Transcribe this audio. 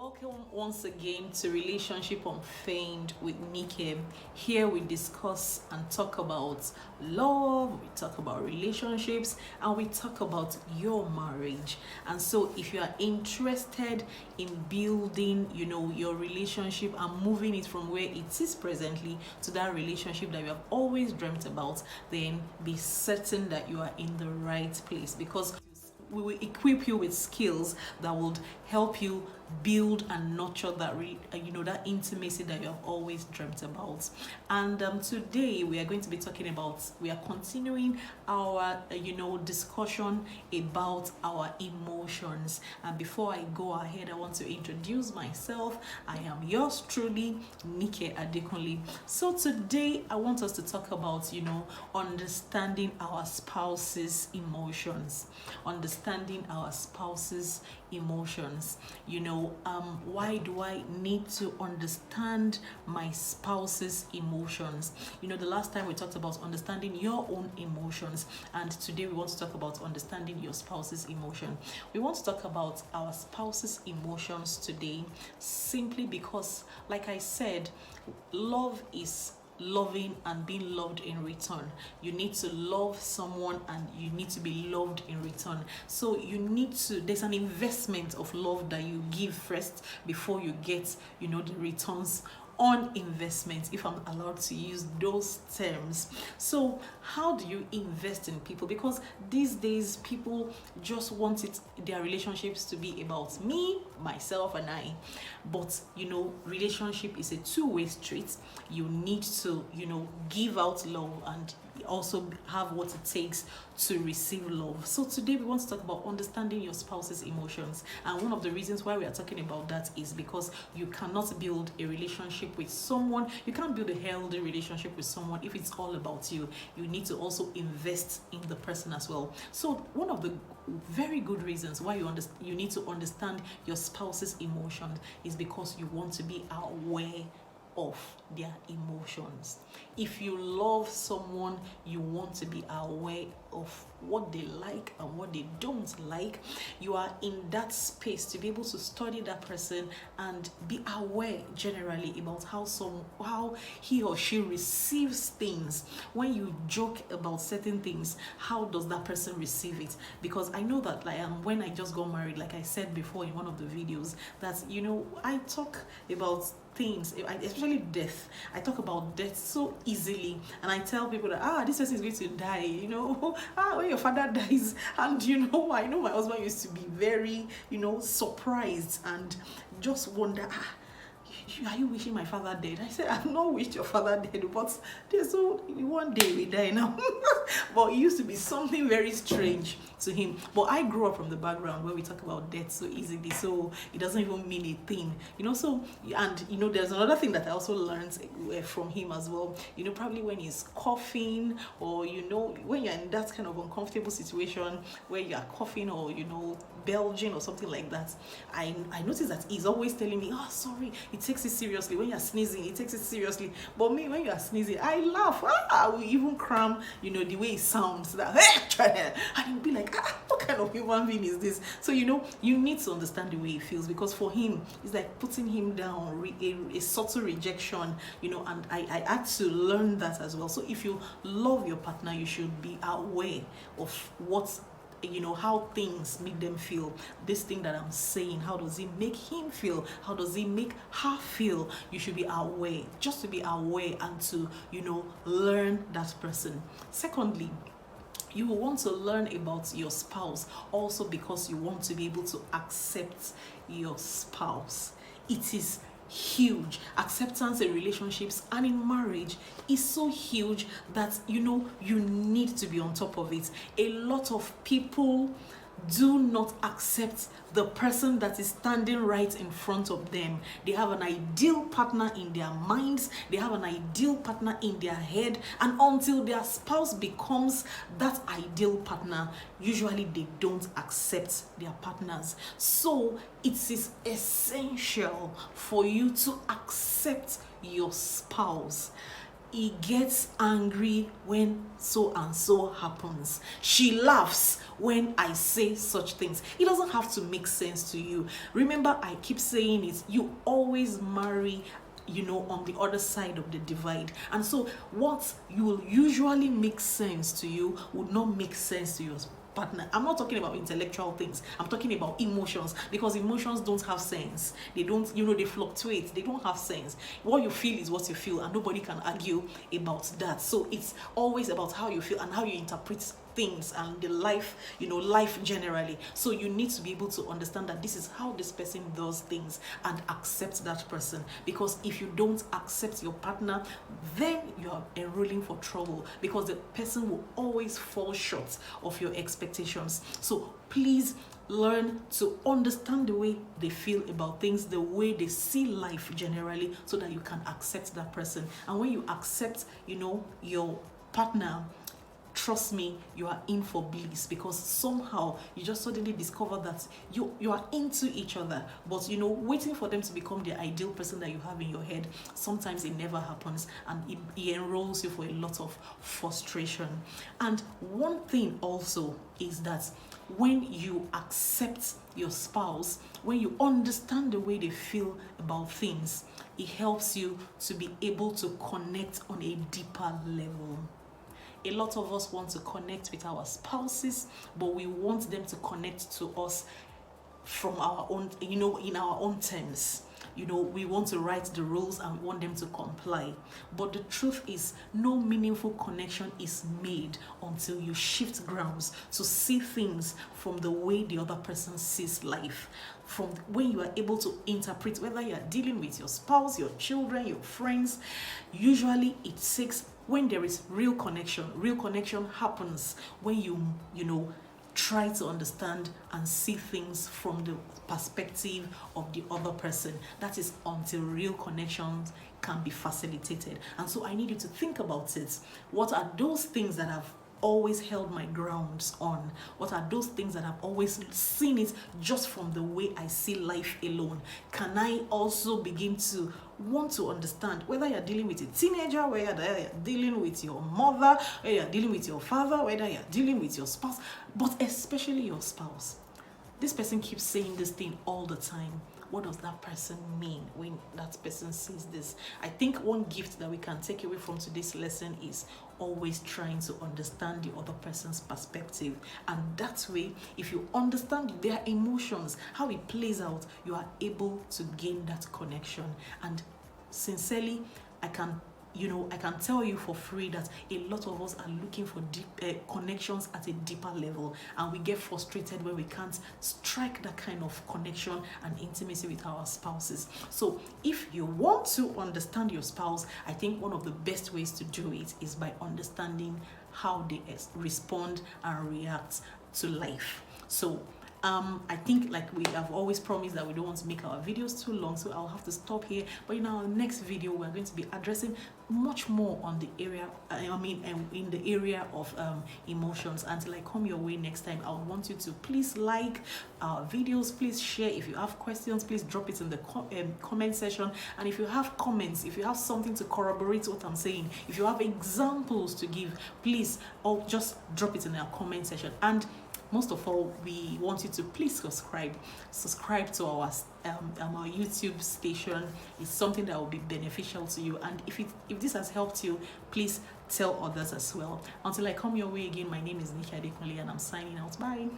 Welcome once again to Relationship Unfeigned with Nike. Here we discuss and talk about love, we talk about relationships, and we talk about your marriage. And so if you are interested in building, your relationship and moving it from where it is presently to that relationship that you have always dreamt about, then be certain that you are in the right place, because we will equip you with skills that would help you build and nurture that that intimacy that you have always dreamt about. And today we are going to be talking about, we are continuing our discussion about our emotions. And before I go ahead, I want to introduce myself. I am yours truly, Nike Adekunle. So today I want us to talk about understanding our spouse's emotions. Understanding our spouse's emotions. Why do I need to understand my spouse's emotions? The last time we talked about understanding your own emotions, and today we want to talk about understanding your spouse's emotion. We want to talk about our spouse's emotions today simply because, like I said, love is loving and being loved in return. You need to love someone and you need to be loved in return. So there's an investment of love that you give first before you get the returns on investment, if I'm allowed to use those terms. So how do you invest in people? Because these days people just want their relationships to be about me, myself, and I. But relationship is a two-way street. You need to give out love and also have what it takes to receive love. So today we want to talk about understanding your spouse's emotions. And one of the reasons why we are talking about that is because you cannot build a relationship with someone, you can't build a healthy relationship with someone if it's all about you. You need to also invest in the person as well. So one of the very good reasons why you need to understand your spouse's emotions is because you want to be aware of their emotions. If you love someone, you want to be aware of what they like and what they don't like. You are in that space to be able to study that person and be aware generally about how he or she receives things. When you joke about certain things, how does that person receive it? Because I know that when I just got married, like I said before in one of the videos, that I talk about things, especially death. I talk about death so easily, and I tell people that this person is going to die, when your father dies. And I know my husband used to be very surprised and just wonder, are you wishing my father dead? I said, I've not wished your father dead, but there's one day we die now. But it used to be something very strange to him. But I grew up from the background where we talk about death so easily, so it doesn't even mean a thing, so. And there's another thing that I also learned from him as well. Probably when he's coughing, or when you're in that kind of uncomfortable situation where you're coughing or belching or something like that, I noticed that he's always telling me, sorry, it takes it seriously. When you're sneezing, it takes it seriously. But me, when you're sneezing, I laugh. I will even cram the way it sounds, that and he'll be like, what kind of human being is this? So you need to understand the way he feels, because for him it's like putting him down, a subtle rejection, and I had to learn that as well. So if you love your partner, you should be aware of what how things make them feel. This thing that I'm saying, how does it make him feel? How does it make her feel? You should be aware, just to be aware and to learn that person. Secondly, you will want to learn about your spouse also because you want to be able to accept your spouse. It is huge. Acceptance in relationships and in marriage is so huge that you need to be on top of it. A lot of people do not accept the person that is standing right in front of them. They have an ideal partner in their minds, they have an ideal partner in their head, and until their spouse becomes that ideal partner, usually they don't accept their partners. So it is essential for you to accept your spouse. He gets angry when so and so happens. She laughs when I say such things. It doesn't have to make sense to you. Remember, I keep saying it, you always marry on the other side of the divide. And so what will usually make sense to you would not make sense to your partner. I'm not talking about intellectual things, I'm talking about emotions, because emotions don't have sense. They don't, they fluctuate, they don't have sense. What you feel is what you feel, and nobody can argue about that. So it's always about how you feel and how you interpret things and the life generally. So you need to be able to understand that this is how this person does things and accept that person, because if you don't accept your partner, then you are enrolling for trouble, because the person will always fall short of your expectations. So please learn to understand the way they feel about things, the way they see life generally, so that you can accept that person. And when you accept your partner, trust me, you are in for bliss, because somehow you just suddenly discover that you are into each other. But waiting for them to become the ideal person that you have in your head, sometimes it never happens, and it enrolls you for a lot of frustration. And one thing also is that when you accept your spouse, when you understand the way they feel about things, it helps you to be able to connect on a deeper level. A lot of us want to connect with our spouses, but we want them to connect to us from our own, in our own terms. We want to write the rules and we want them to comply. But the truth is, no meaningful connection is made until you shift grounds to see things from the way the other person sees life. From when you are able to interpret, whether you are dealing with your spouse, your children, your friends, usually it takes, when there is real connection happens when you try to understand and see things from the perspective of the other person. That is until real connections can be facilitated. And so I need you to think about it. What are those things that have always held my grounds on? What are those things that I've always seen it just from the way I see life alone? Can I also begin to want to understand, whether you're dealing with a teenager, whether you're dealing with your mother, whether you're dealing with your father, whether you're dealing with your spouse, but especially your spouse. This person keeps saying this thing all the time. What does that person mean when that person says this? I think one gift that we can take away from today's lesson is always trying to understand the other person's perspective. And that way, if you understand their emotions, how it plays out, you are able to gain that connection. And sincerely, I can tell you for free that a lot of us are looking for deep connections at a deeper level, and we get frustrated when we can't strike that kind of connection and intimacy with our spouses. So if you want to understand your spouse, I think one of the best ways to do it is by understanding how they respond and react to life. So I think, like we have always promised, that we don't want to make our videos too long, so I'll have to stop here. But in our next video, we're going to be addressing much more on the area, in the area of emotions. Until I come your way next time, I want you to please like our videos, please share. If you have questions, please drop it in the comment section. And if you have comments, if you have something to corroborate what I'm saying, if you have examples to give, please just drop it in our comment section. And most of all, we want you to please subscribe to our YouTube station. It's something that will be beneficial to you, and if this has helped you, please tell others as well. Until I come your way again, my name is Nikki Adekunle, and I'm signing out. Bye.